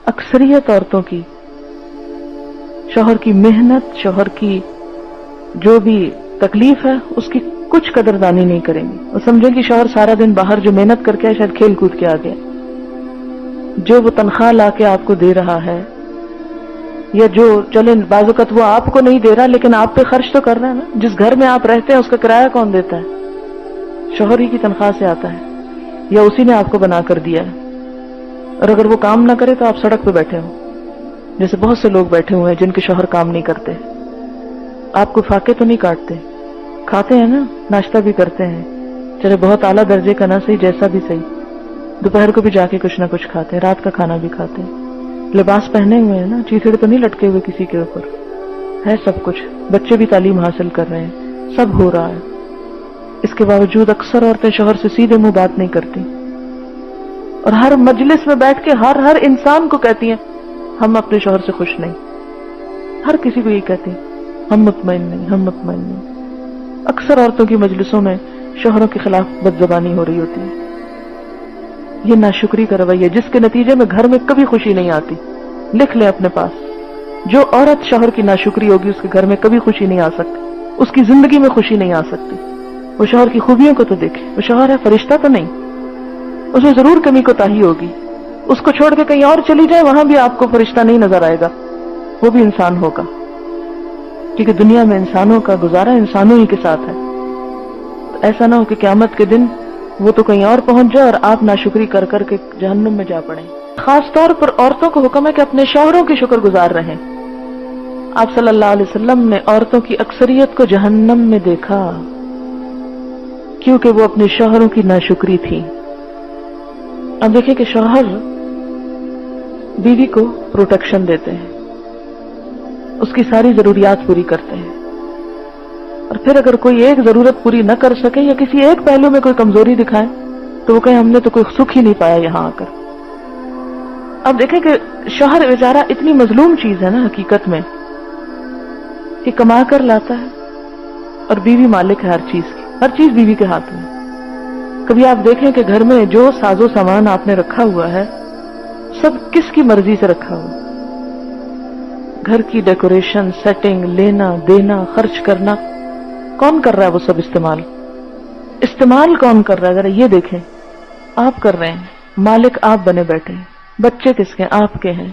اکثریت عورتوں کی شوہر کی محنت، شوہر کی جو بھی تکلیف ہے اس کی کچھ قدردانی نہیں کریں گی. وہ سمجھیں کہ شوہر سارا دن باہر جو محنت کر کے آئے شاید کھیل کود کے آ گیا، جو وہ تنخواہ لا کے آپ کو دے رہا ہے، یا جو چلیں بعض اوقات وہ آپ کو نہیں دے رہا لیکن آپ پہ خرچ تو کر رہا ہے نا. جس گھر میں آپ رہتے ہیں اس کا کرایہ کون دیتا ہے؟ شوہر ہی کی تنخواہ سے آتا ہے، یا اسی نے آپ کو بنا کر دیا ہے. اور اگر وہ کام نہ کرے تو آپ سڑک پہ بیٹھے ہوں، جیسے بہت سے لوگ بیٹھے ہوئے ہیں جن کے شوہر کام نہیں کرتے. آپ کو فاقے تو نہیں کاٹتے، کھاتے ہیں نا، ناشتہ بھی کرتے ہیں، چلے بہت اعلیٰ درجے کا نہ صحیح، جیسا بھی صحیح. دوپہر کو بھی جا کے کچھ نہ کچھ کھاتے ہیں، رات کا کھانا بھی کھاتے ہیں، لباس پہنے ہوئے ہیں نا، چیتڑے تو نہیں لٹکے ہوئے کسی کے اوپر، ہے سب کچھ. بچے بھی تعلیم حاصل کر رہے ہیں، سب ہو رہا ہے. اس کے باوجود اکثر عورتیں شوہر سے سیدھے منہ بات نہیں کرتی، اور ہر مجلس میں بیٹھ کے ہر انسان کو کہتی ہیں ہم اپنے شوہر سے خوش نہیں. ہر کسی کو یہ کہتی ہیں ہم مطمئن نہیں، ہم مطمئن نہیں. اکثر عورتوں کی مجلسوں میں شوہروں کے خلاف بد زبانی ہو رہی ہوتی ہے. یہ ناشکری کا رویہ جس کے نتیجے میں گھر میں کبھی خوشی نہیں آتی. لکھ لیں اپنے پاس، جو عورت شوہر کی ناشکری ہوگی اس کے گھر میں کبھی خوشی نہیں آ سکتی، اس کی زندگی میں خوشی نہیں آ سکتی. وہ شوہر کی خوبیوں کو تو دیکھے، وہ شوہر ہے، فرشتہ تو نہیں. اس میں ضرور کمی کوتاہی ہوگی. اس کو چھوڑ کے کہیں اور چلی جائے، وہاں بھی آپ کو فرشتہ نہیں نظر آئے گا، وہ بھی انسان ہوگا. کیونکہ دنیا میں انسانوں کا گزارا انسانوں ہی کے ساتھ ہے. تو ایسا نہ ہو کہ قیامت کے دن وہ تو کہیں اور پہنچ جائے اور آپ ناشکری کر کر کے جہنم میں جا پڑیں. خاص طور پر عورتوں کو حکم ہے کہ اپنے شوہروں کی شکر گزار رہیں. آپ صلی اللہ علیہ وسلم نے عورتوں کی اکثریت کو جہنم میں دیکھا کیونکہ وہ اپنے شوہروں کی ناشکری تھی. اب دیکھیں کہ شوہر بیوی کو پروٹیکشن دیتے ہیں، اس کی ساری ضروریات پوری کرتے ہیں، اور پھر اگر کوئی ایک ضرورت پوری نہ کر سکے یا کسی ایک پہلو میں کوئی کمزوری دکھائے تو وہ کہیں ہم نے تو کوئی سکھ ہی نہیں پایا یہاں آ کر. اب دیکھیں کہ شوہر بیچارہ اتنی مظلوم چیز ہے نا حقیقت میں، کہ کما کر لاتا ہے اور بیوی مالک ہے ہر چیز کی، ہر چیز بیوی کے ہاتھ میں. کبھی آپ دیکھیں کہ گھر میں جو ساز و سامان آپ نے رکھا ہوا ہے سب کس کی مرضی سے رکھا ہوا. گھر کی ڈیکوریشن، سیٹنگ، لینا دینا، خرچ کرنا کون کر رہا ہے؟ وہ سب استعمال کون کر رہا ہے؟ ذرا یہ دیکھیں. آپ کر رہے ہیں، مالک آپ بنے بیٹھے ہیں. بچے کس کے؟ آپ کے ہیں.